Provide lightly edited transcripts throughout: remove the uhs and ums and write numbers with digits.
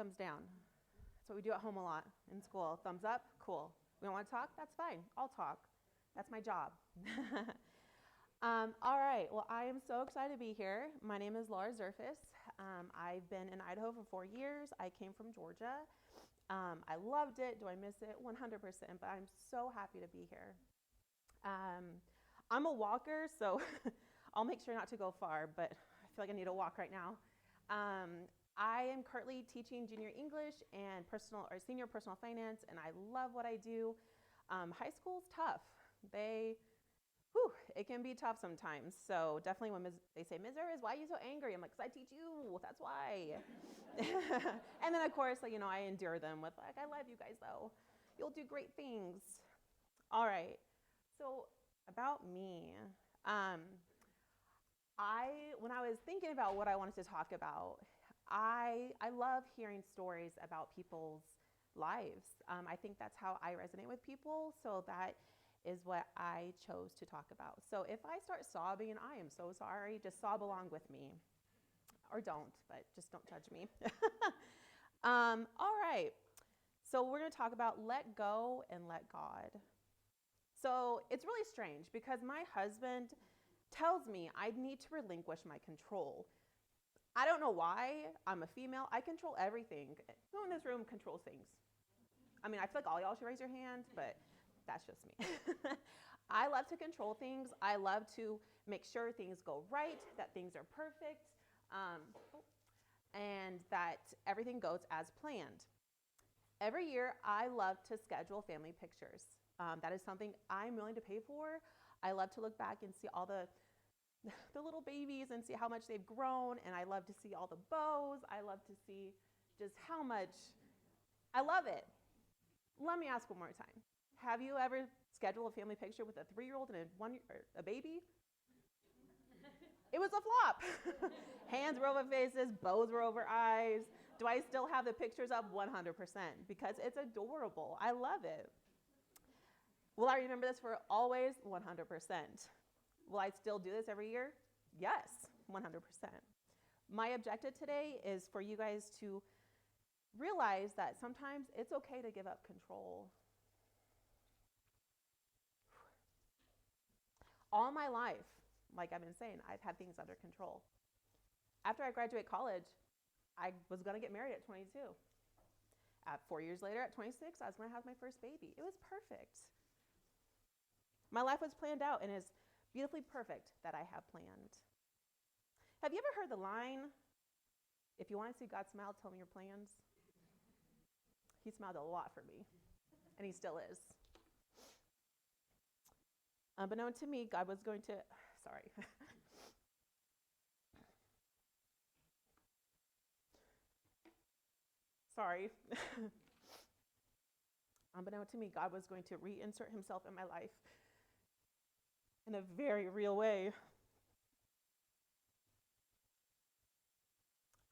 thumbs down. That's what we do at home a lot in school. Thumbs up, cool. We don't want to talk? That's fine. I'll talk. That's my job. All right. Well, I am so excited to be here. My name is Zerfas. I've been in Idaho for 4 years. I came from Georgia. I loved it. Do I miss it? 100%. But I'm so happy to be here. I'm a walker, so I'll make sure not to go far, but I feel like I need to walk right now. I am currently teaching junior English and senior personal finance, and I love what I do. High school's tough. It can be tough sometimes. So definitely when they say, Ms. Zerfas, why are you so angry? I'm like, because I teach you. That's why. And then, of course, I endure them with, I love you guys, though. You'll do great things. All right. So about me, when I was thinking about what I wanted to talk about, I love hearing stories about people's lives. I think that's how I resonate with people. So that is what I chose to talk about. So if I start sobbing, I am so sorry. Just sob along with me. Or don't, but just don't judge me. All right. So we're going to talk about let go and let God. So it's really strange because my husband tells me I need to relinquish my control. I don't know why. I'm a female. I control everything. Who in this room controls things? I mean, I feel like all y'all should raise your hand, but that's just me. I love to control things. I love to make sure things go right, that things are perfect, and that everything goes as planned. Every year, I love to schedule family pictures. That is something I'm willing to pay for. I love to look back and see all the little babies and see how much they've grown, and I love to see all the bows. I love to see just how much I love it. Let me ask one more time. Have you ever scheduled a family picture with a 3-year-old and a baby? It was a flop. Hands were over faces, bows were over eyes. Do I still have the pictures up? 100%, because it's adorable. I love it. Will I remember this for always? 100%. Will I still do this every year? Yes, 100%. My objective today is for you guys to realize that sometimes it's okay to give up control. All my life, like I've been saying, I've had things under control. After I graduate college, I was going to get married at 22. 4 years later, at 26, I was going to have my first baby. It was perfect. My life was planned out and is beautifully perfect that I have planned. Have you ever heard the line, if you want to see God smile, tell me your plans? He smiled a lot for me, and he still is. Unbeknown to me, God was going to, sorry. Sorry. Unbeknown to me, God was going to reinsert himself in my life in a very real way.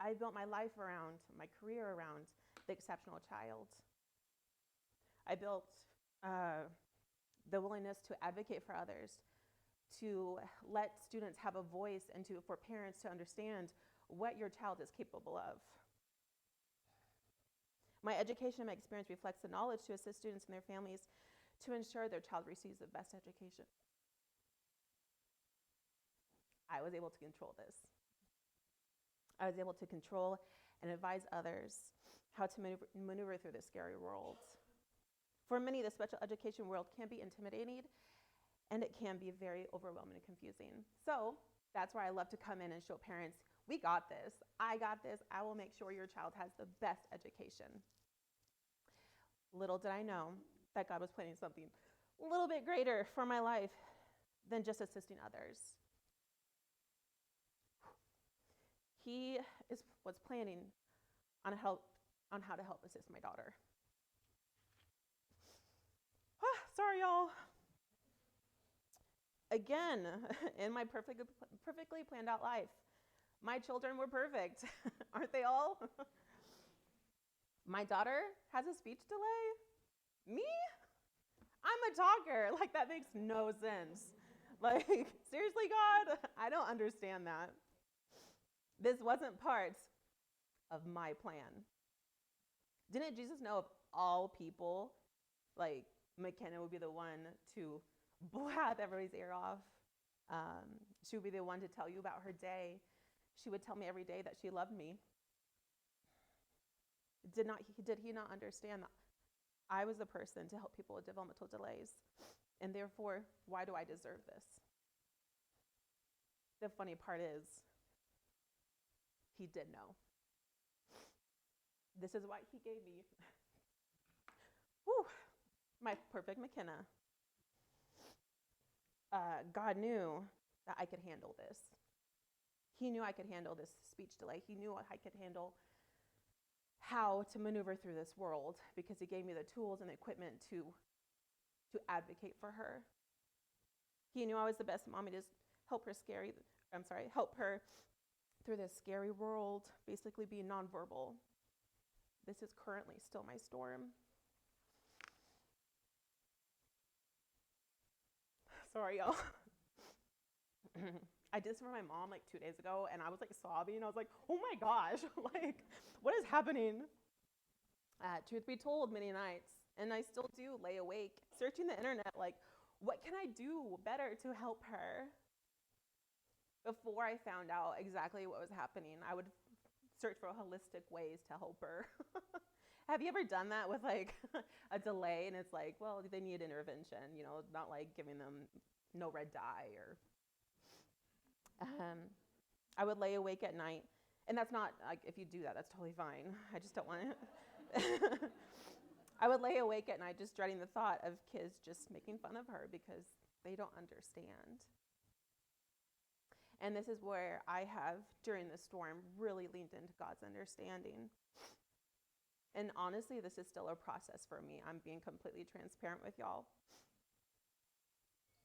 I built my life around, my career around the exceptional child. I built the willingness to advocate for others, to let students have a voice, and for parents to understand what your child is capable of. My education and my experience reflects the knowledge to assist students and their families to ensure their child receives the best education. I was able to control this. I was able to control and advise others how to maneuver through this scary world. For many, the special education world can be intimidating, and it can be very overwhelming and confusing. So that's where I love to come in and show parents, we got this. I got this. I will make sure your child has the best education. Little did I know that God was planning something a little bit greater for my life than just assisting others. He was planning on how to help assist my daughter. Sorry, y'all. Again, in my perfectly planned out life, my children were perfect. Aren't they all? My daughter has a speech delay. Me? I'm a talker. That makes no sense. Seriously, God? I don't understand that. This wasn't part of my plan. Didn't Jesus know of all people, like McKenna would be the one to blab everybody's ear off? She would be the one to tell you about her day. She would tell me every day that she loved me. Did he not understand that I was the person to help people with developmental delays? And therefore, why do I deserve this? The funny part is, he did know. This is why he gave me my perfect McKenna. God knew that I could handle this. He knew I could handle this speech delay. He knew I could handle how to maneuver through this world, because he gave me the tools and the equipment to advocate for her. He knew I was the best mommy to help her through this scary world, basically being nonverbal. This is currently still my storm. Sorry, y'all. I did this for my mom like 2 days ago, and I was like sobbing. I was like, oh my gosh, like, what is happening? Truth be told, many nights, and I still do lay awake, searching the internet, like, what can I do better to help her? Before I found out exactly what was happening, I would search for holistic ways to help her. Have you ever done that with like a delay, and it's like, well, they need intervention, not like giving them no red dye or I would lay awake at night, and that's not like, if you do that, that's totally fine. I just don't want it. I would lay awake at night just dreading the thought of kids just making fun of her because they don't understand. And this is where I have, during the storm, really leaned into God's understanding. And honestly, this is still a process for me. I'm being completely transparent with y'all.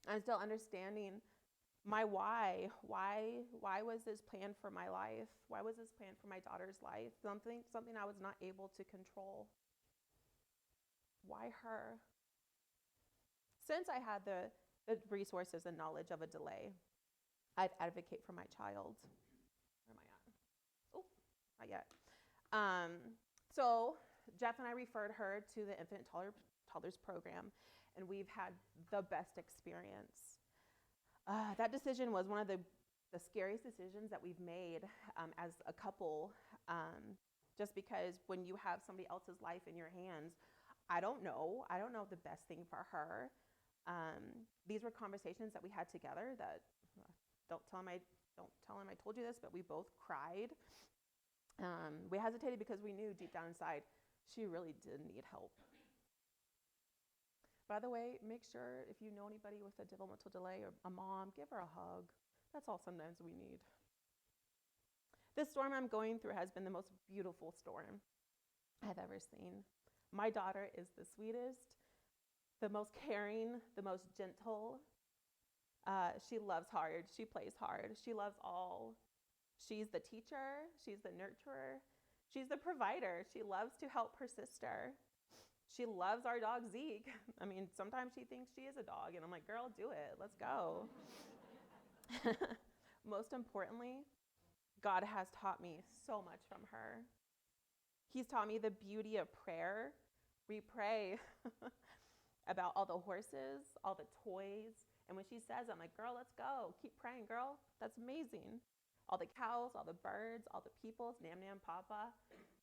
I'm still understanding my why. Why was this planned for my life? Why was this planned for my daughter's life? Something I was not able to control. Why her? Since I had the resources and knowledge of a delay, I'd advocate for my child. Where am I at? Oh, not yet. So Jeff and I referred her to the infant toddlers program, and we've had the best experience. That decision was one of the scariest decisions that we've made as a couple, just because when you have somebody else's life in your hands, I don't know the best thing for her. These were conversations that we had together that, don't tell him I told you this, but we both cried. We hesitated because we knew deep down inside she really did need help. By the way, make sure if you know anybody with a developmental delay or a mom, give her a hug. That's all sometimes we need. This storm I'm going through has been the most beautiful storm I've ever seen. My daughter is the sweetest, the most caring, the most gentle. She loves hard. She plays hard. She loves all. She's the teacher. She's the nurturer. She's the provider. She loves to help her sister. She loves our dog, Zeke. I mean, sometimes she thinks she is a dog, and I'm like, girl, do it. Let's go. Most importantly, God has taught me so much from her. He's taught me the beauty of prayer. We pray about all the horses, all the toys. And when she says, I'm like, girl, let's go. Keep praying, girl. That's amazing. All the cows, all the birds, all the peoples, Nam Nam Papa,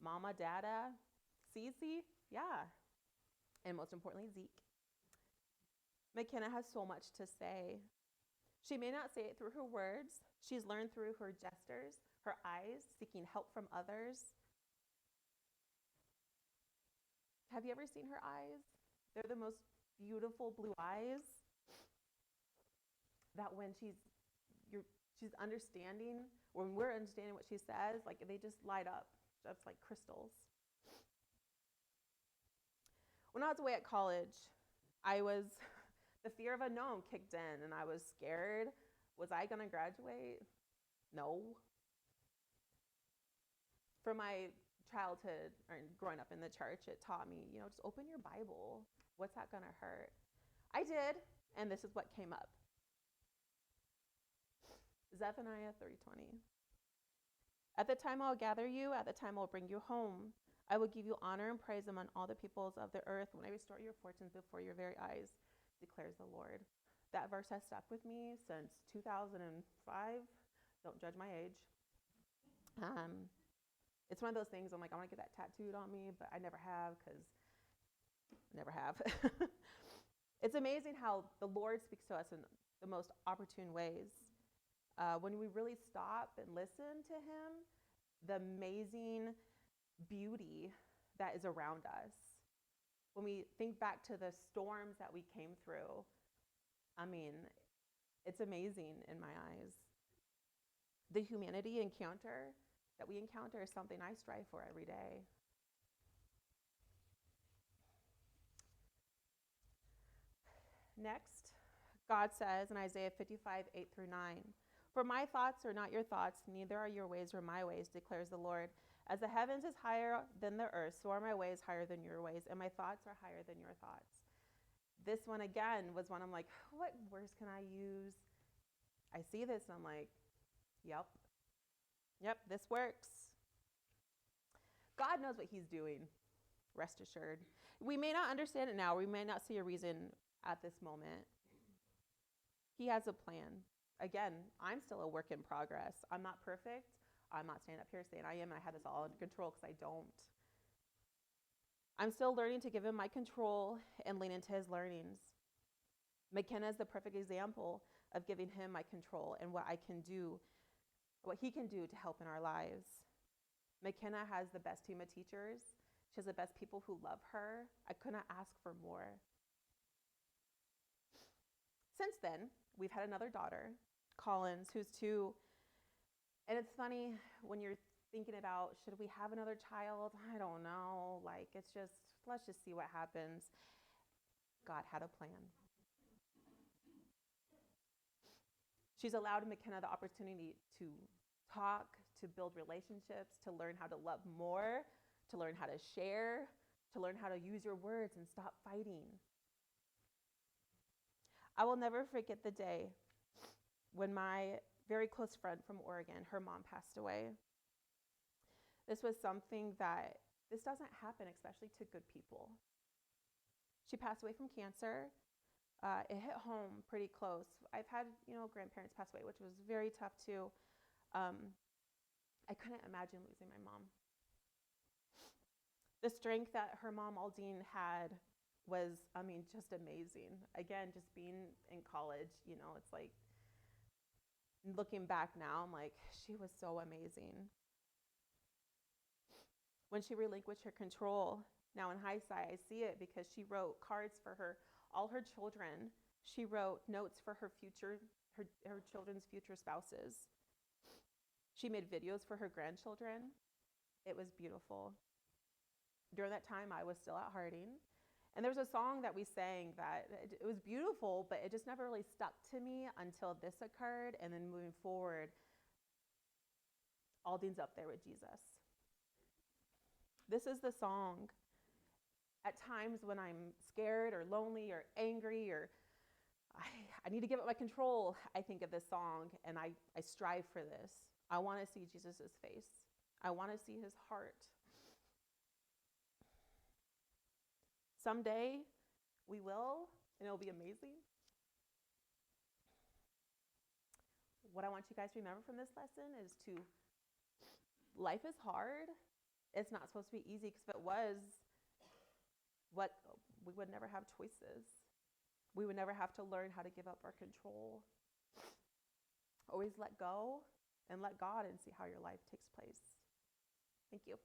Mama, Dada, Cece, yeah. And most importantly, Zeke. McKenna has so much to say. She may not say it through her words. She's learned through her gestures, her eyes, seeking help from others. Have you ever seen her eyes? They're the most beautiful blue eyes. That when she's understanding, when we're understanding what she says, like they just light up, just like crystals. When I was away at college, the fear of unknown kicked in, and I was scared. Was I going to graduate? No. For my childhood or growing up in the church, it taught me, just open your Bible. What's that going to hurt? I did, and this is what came up. Zephaniah 3:20. At the time I'll gather you, at the time I'll bring you home. I will give you honor and praise among all the peoples of the earth when I restore your fortunes before your very eyes, declares the Lord. That verse has stuck with me since 2005. Don't judge my age. It's one of those things I'm like, I want to get that tattooed on me, but I never have because I never have. It's amazing how the Lord speaks to us in the most opportune ways. When we really stop and listen to him, the amazing beauty that is around us. When we think back to the storms that we came through, I mean, it's amazing in my eyes. The humanity encounter that we encounter is something I strive for every day. Next, God says in Isaiah 55, 8 through 9, "For my thoughts are not your thoughts, neither are your ways or my ways, declares the Lord. As the heavens is higher than the earth, so are my ways higher than your ways, and my thoughts are higher than your thoughts." This one again was one I'm like, what words can I use? I see this and I'm like, yep, this works. God knows what he's doing, rest assured. We may not understand it now. We may not see a reason at this moment. He has a plan. Again, I'm still a work in progress. I'm not perfect. I'm not standing up here saying I am and I have this all under control because I don't. I'm still learning to give him my control and lean into his learnings. McKenna is the perfect example of giving him my control and what I can do, what he can do to help in our lives. McKenna has the best team of teachers. She has the best people who love her. I could not ask for more. Since then, we've had another daughter, Collins, who's 2. And it's funny when you're thinking about, should we have another child? I don't know. Like, it's just, let's just see what happens. God had a plan. She's allowed McKenna the opportunity to talk, to build relationships, to learn how to love more, to learn how to share, to learn how to use your words and stop fighting. I will never forget the day when my very close friend from Oregon, her mom passed away. This was something that, this doesn't happen, especially to good people. She passed away from cancer. It hit home pretty close. I've had, grandparents pass away, which was very tough too. I couldn't imagine losing my mom. The strength that her mom, Aldine, had was, just amazing. Again, just being in college, it's like, looking back now, I'm like, she was so amazing. When she relinquished her control, now in hindsight, I see it because she wrote cards for all her children. She wrote notes for her children's future spouses. She made videos for her grandchildren. It was beautiful. During that time, I was still at Harding. And there was a song that we sang that it was beautiful, but it just never really stuck to me until this occurred. And then moving forward, Aldine's up there with Jesus. This is the song. At times when I'm scared or lonely or angry or I need to give up my control, I think of this song and I strive for this. I want to see Jesus' face. I want to see his heart. Someday we will, and it'll be amazing. What I want you guys to remember from this lesson is life is hard. It's not supposed to be easy, because if it was, we would never have choices. We would never have to learn how to give up our control. Always let go and let God and see how your life takes place. Thank you.